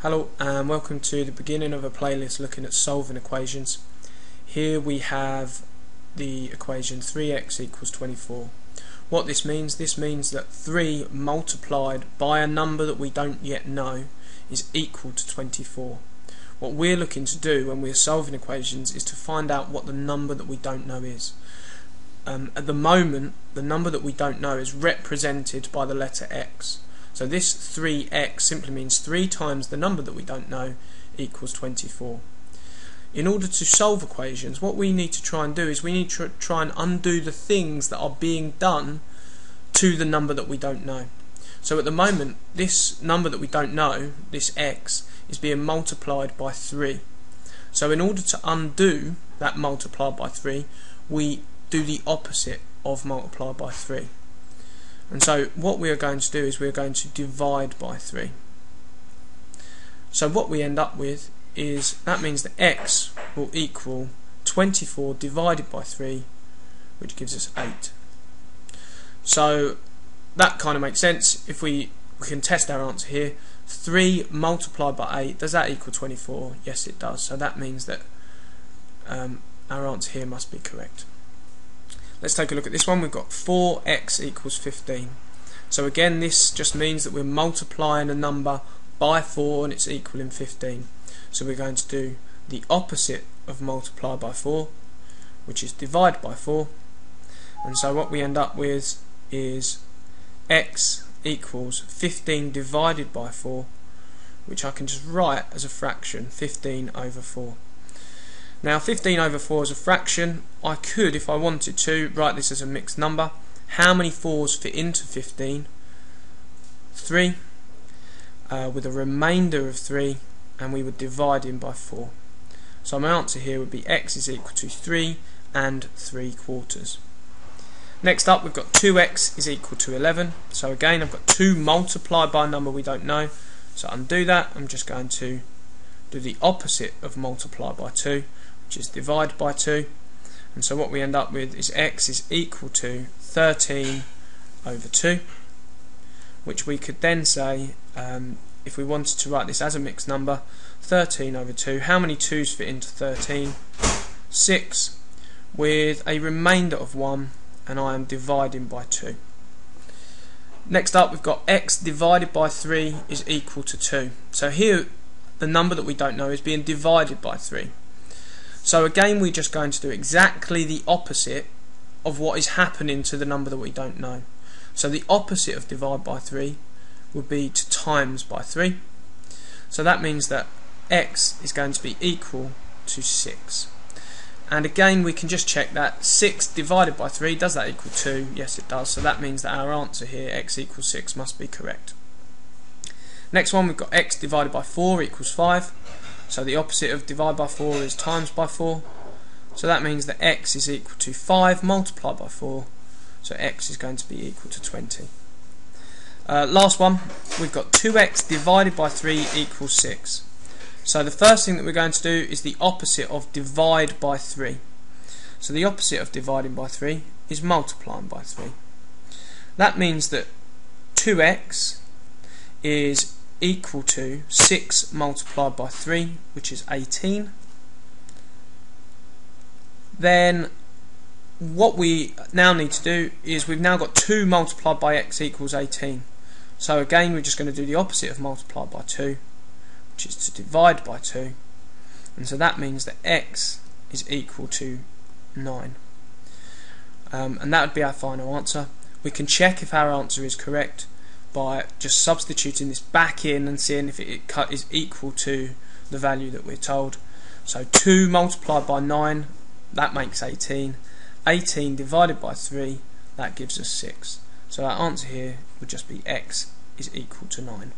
Hello and welcome to the beginning of a playlist looking at solving equations. Here we have the equation 3x equals 24. What this means that 3 multiplied by a number that we don't yet know is equal to 24. What we're looking to do when we're solving equations is to find out what the number that we don't know is. At the moment, the number that we don't know is represented by the letter x. So this 3x simply means 3 times the number that we don't know equals 24. In order to solve equations, what we need to try and do is we need to try and undo the things that are being done to the number that we don't know. So at the moment, this number that we don't know, this x, is being multiplied by 3. So in order to undo that multiplied by 3, we do the opposite of multiplied by 3. And so what we are going to do is we are going to divide by 3. So what we end up with is, that means that x will equal 24 divided by 3, which gives us 8. So that kind of makes sense. If we can test our answer here, 3 multiplied by 8, does that equal 24? Yes, it does. So that means that our answer here must be correct. Let's take a look at this one. We've got 4x equals 15. So again, this just means that we're multiplying a number by 4 and it's equaling 15. So we're going to do the opposite of multiply by 4, which is divide by 4. And so what we end up with is x equals 15 divided by 4, which I can just write as a fraction, 15 over 4. Now 15 over 4 is a fraction. I could, if I wanted to, write this as a mixed number. How many 4's fit into 15? 3, with a remainder of 3, and we would divide in by 4. So my answer here would be x is equal to 3 and 3/4. Next up, we've got 2x is equal to 11. So again, I've got 2 multiplied by a number we don't know. So undo that. I'm just going to do the opposite of multiply by 2, which is divide by 2. And so what we end up with is x is equal to 13 over 2, which we could then say, if we wanted to write this as a mixed number, 13 over 2, how many 2's fit into 13? 6, with a remainder of 1, and I am dividing by 2. Next up, we've got x divided by 3 is equal to 2. So here, the number that we don't know is being divided by 3. So again, we're just going to do exactly the opposite of what is happening to the number that we don't know. So the opposite of divide by 3 would be to times by 3. So that means that x is going to be equal to 6. And again, we can just check that 6 divided by 3, does that equal 2? Yes, it does. So that means that our answer here, x equals 6, must be correct. Next one, we've got x divided by 4 equals 5. So the opposite of divide by 4 is times by 4. So that means that x is equal to 5 multiplied by 4. So x is going to be equal to 20. Last one, we've got 2x divided by 3 equals 6. So the first thing that we're going to do is the opposite of divide by 3. So the opposite of dividing by 3 is multiplying by 3. That means that 2x is equal to 6 multiplied by 3, which is 18. Then what we now need to do is we've now got 2 multiplied by x equals 18. So again, we're just going to do the opposite of multiplied by 2, which is to divide by 2. And so that means that x is equal to 9. And that would be our final answer. We can check if our answer is correct by just substituting this back in and seeing if it is equal to the value that we're told. So 2 multiplied by 9, that makes 18. 18 divided by 3, that gives us 6. So our answer here would just be x is equal to 9.